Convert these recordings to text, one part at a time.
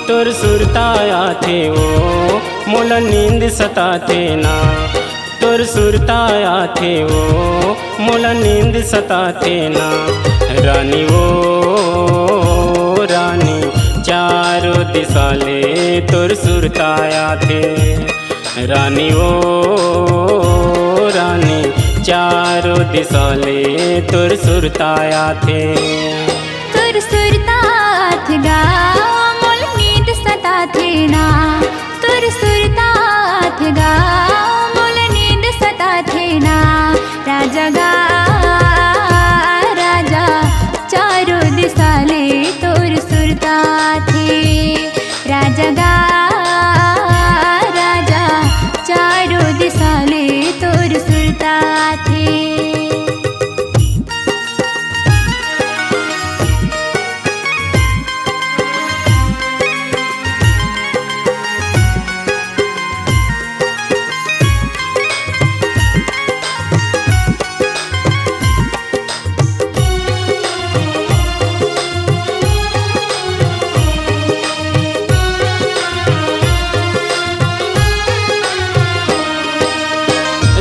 तोर सुरताया थे वो मोला नींद सताथे ना। तोर सुरताया थे वो मोला नींद सताथे ना। रानी वो रानी चारों दिशा ले तोर सुरताया थे। रानी वो रानी चारों दिशा ले तोर सुरताया थे। तोर सुरतात गा मोल नींद सताथे ना। तोर सुरतात गा मोल नींद सताथे ना। राजा गा राजा चारों दिशा ले तोर सुरता थे। राजा गा राजा चारों दिशा ले तोर सुरता थे।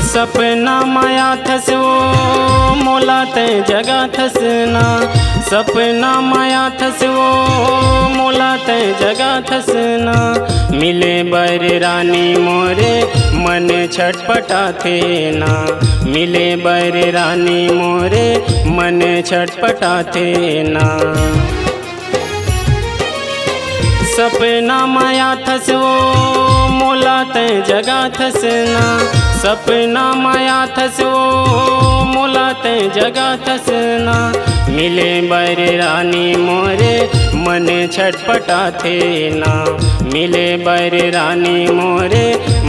सपना माया थस वो मोला ते जगा थस ना। सपना माया थस वो मोला ते जगा थस ना। मिले बर रानी मोरे मन छटपटा थे ना। मिले बर रानी मोरे मन छटपटा थे ना। सपना माया थस वो मोला ते जगा थस ना। सपना माया थस वो मोला ते जगा थस ना। मिले बर रानी मोरे मन छटपटा थे ना। मिले बर रानी मोरे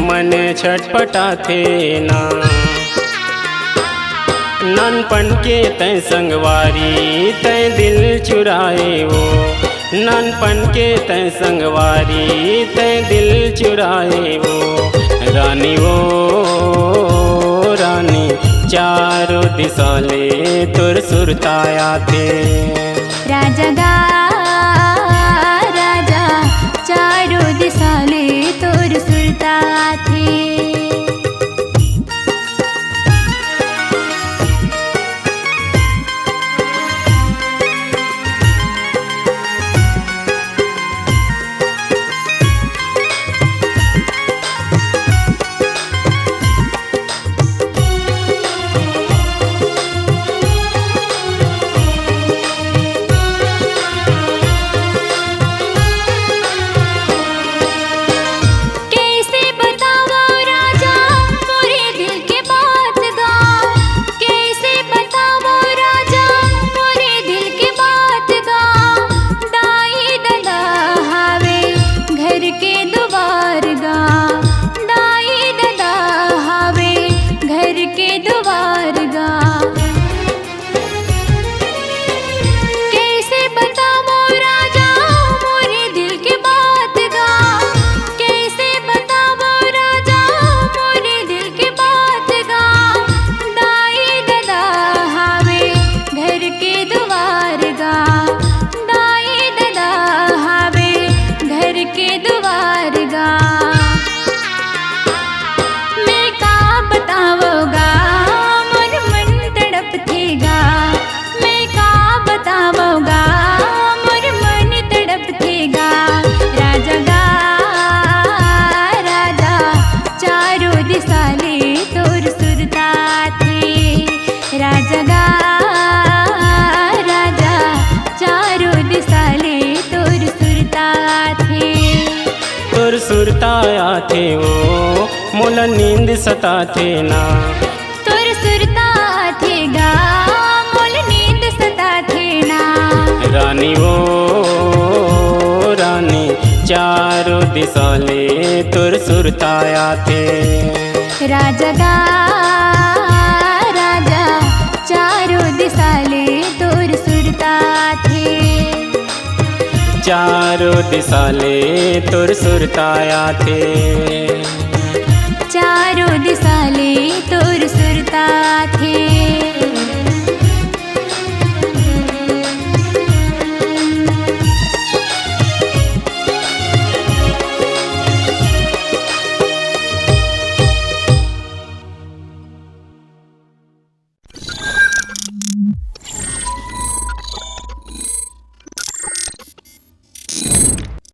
मन छटपटा थे ना। नानपन के तय संगवारी तय दिल चुराए वो। नानपन के तय संगवारी तय दिल चुराए वो। रानी वो रानी चारों दिशा ले तोर सुरताया थे। राजा गा राजा चारों दिशा ले तोर सुरता थे। सुरताया थे वो मोला नींद सताथे ना। तोर सुरता थे गा मोल नींद सताथे ना। रानी वो रानी चारों दिशा ले तोर सुरताया थे। राजा गा राजा चारों दिशा ले तोर सुरता थे। चारों दिशा ले तोर सुरताया थे। चारों दिशा ले तो